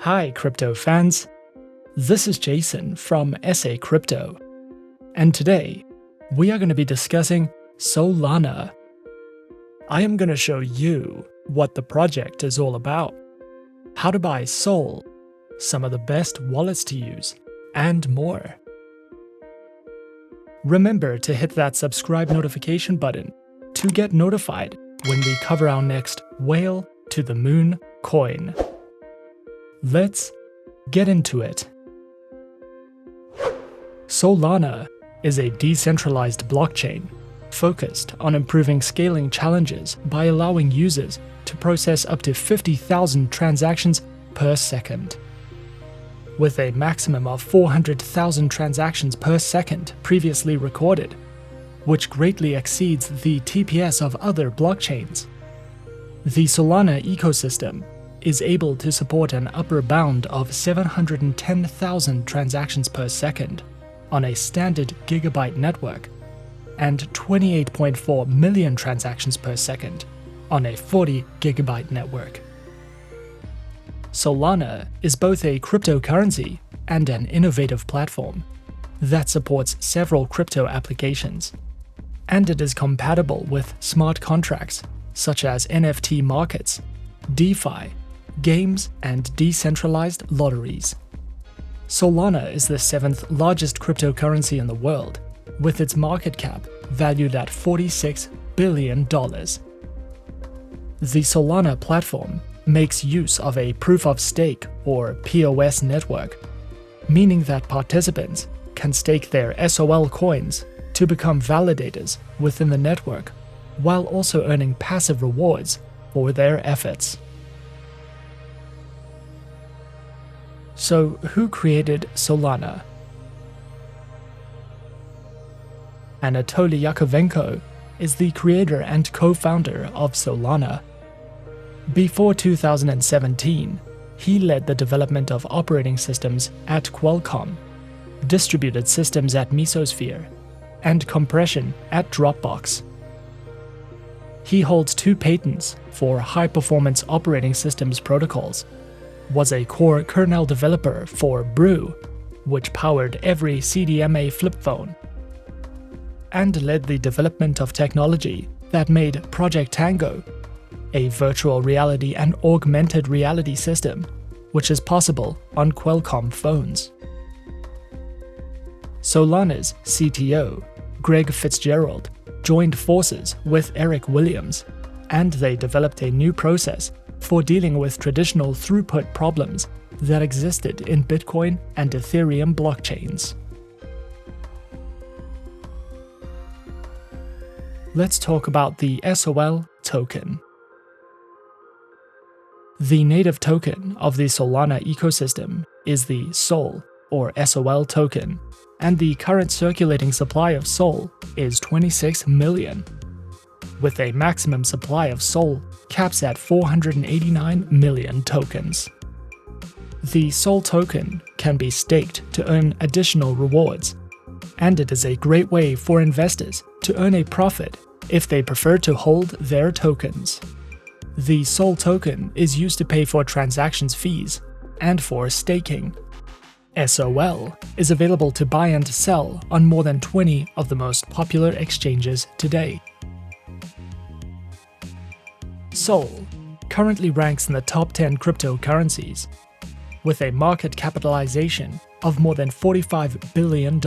Hi, crypto fans. This is Jason from SA Crypto. And today, we are going to be discussing Solana. I am going to show you what the project is all about, how to buy Sol, some of the best wallets to use, and more. Remember to hit that subscribe notification button to get notified when we cover our next whale to the moon coin. Let's get into it. Solana is a decentralized blockchain focused on improving scaling challenges by allowing users to process up to 50,000 transactions per second. With a maximum of 400,000 transactions per second previously recorded, which greatly exceeds the TPS of other blockchains. The Solana ecosystem is able to support an upper bound of 710,000 transactions per second on a standard gigabit network and 28.4 million transactions per second on a 40 gigabit network. Solana is both a cryptocurrency and an innovative platform that supports several crypto applications, and it is compatible with smart contracts such as NFT markets, DeFi, games, and decentralized lotteries. Solana is the 7th largest cryptocurrency in the world, with its market cap valued at $46 billion. The Solana platform makes use of a proof-of-stake or POS network, meaning that participants can stake their SOL coins to become validators within the network, while also earning passive rewards for their efforts. So, who created Solana? Anatoly Yakovenko is the creator and co-founder of Solana. Before 2017, he led the development of operating systems at Qualcomm, distributed systems at Mesosphere, and compression at Dropbox. He holds 2 patents for high-performance operating systems protocols, was a core kernel developer for Brew, which powered every CDMA flip phone, and led the development of technology that made Project Tango, a virtual reality and augmented reality system, which is possible on Qualcomm phones. Solana's CTO, Greg Fitzgerald, joined forces with Eric Williams, and they developed a new process for dealing with traditional throughput problems that existed in Bitcoin and Ethereum blockchains. Let's talk about the SOL token. The native token of the Solana ecosystem is the SOL, or SOL token, and the current circulating supply of SOL is 26 million, with a maximum supply of SOL caps at 489 million tokens. The SOL token can be staked to earn additional rewards, and it is a great way for investors to earn a profit if they prefer to hold their tokens. The SOL token is used to pay for transactions fees and for staking. SOL is available to buy and sell on more than 20 of the most popular exchanges today. SOL currently ranks in the top 10 cryptocurrencies, with a market capitalization of more than $45 billion.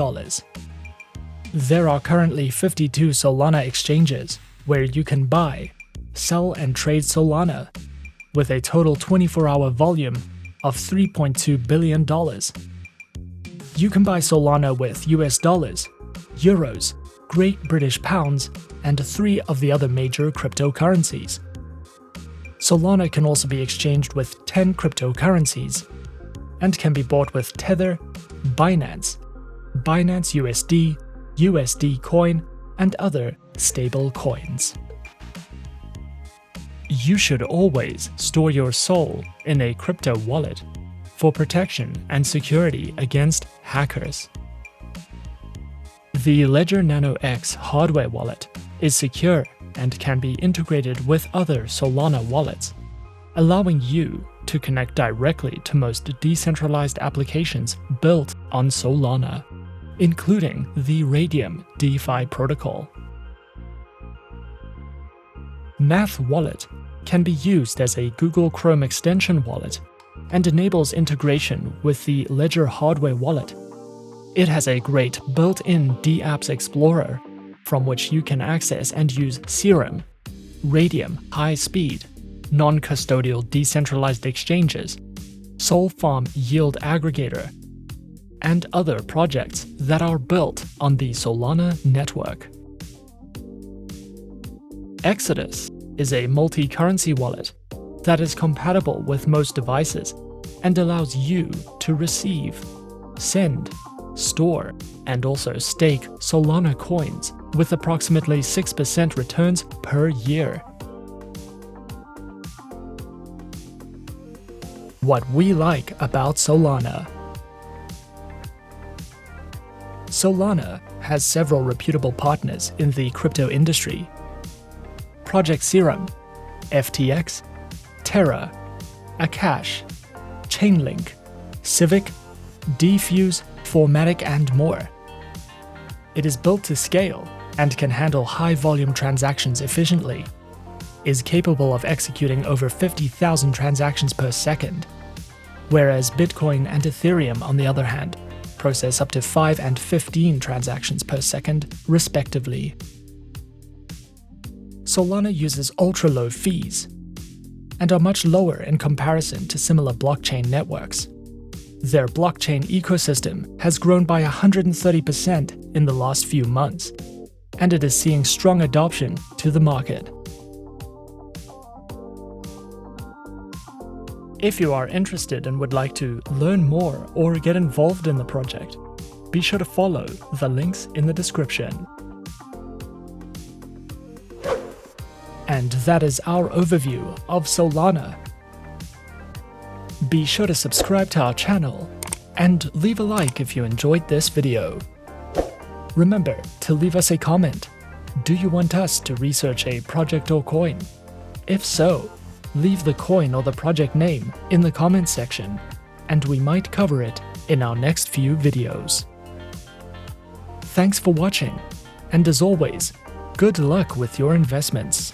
There are currently 52 Solana exchanges where you can buy, sell, and trade Solana, with a total 24-hour volume of $3.2 billion. You can buy Solana with US dollars, euros, Great British pounds, and 3 of the other major cryptocurrencies. Solana can also be exchanged with 10 cryptocurrencies, and can be bought with Tether, Binance, Binance USD, USD Coin, and other stable coins. You should always store your SOL in a crypto wallet for protection and security against hackers. The Ledger Nano X hardware wallet is secure and can be integrated with other Solana wallets, allowing you to connect directly to most decentralized applications built on Solana, including the Radium DeFi protocol. Math Wallet can be used as a Google Chrome extension wallet and enables integration with the Ledger hardware wallet. It has a great built-in dApps Explorer, from which you can access and use Serum, Radium high-speed, non-custodial decentralized exchanges, Sol Farm Yield Aggregator, and other projects that are built on the Solana network. Exodus is a multi-currency wallet that is compatible with most devices and allows you to receive, send, store, and also stake Solana coins with approximately 6% returns per year. What we like about Solana. Solana has several reputable partners in the crypto industry: Project Serum, FTX, Terra, Akash, Chainlink, Civic, Defuse, Formatic, and more. It is built to scale and can handle high-volume transactions efficiently, is capable of executing over 50,000 transactions per second, whereas Bitcoin and Ethereum, on the other hand, process up to 5 and 15 transactions per second, respectively. Solana uses ultra-low fees and are much lower in comparison to similar blockchain networks. Their blockchain ecosystem has grown by 130% in the last few months, and it is seeing strong adoption to the market. If you are interested and would like to learn more or get involved in the project, be sure to follow the links in the description. And that is our overview of Solana. Be sure to subscribe to our channel and leave a like if you enjoyed this video. Remember to leave us a comment. Do you want us to research a project or coin? If so, leave the coin or the project name in the comments section, and we might cover it in our next few videos. Thanks for watching, and as always, good luck with your investments.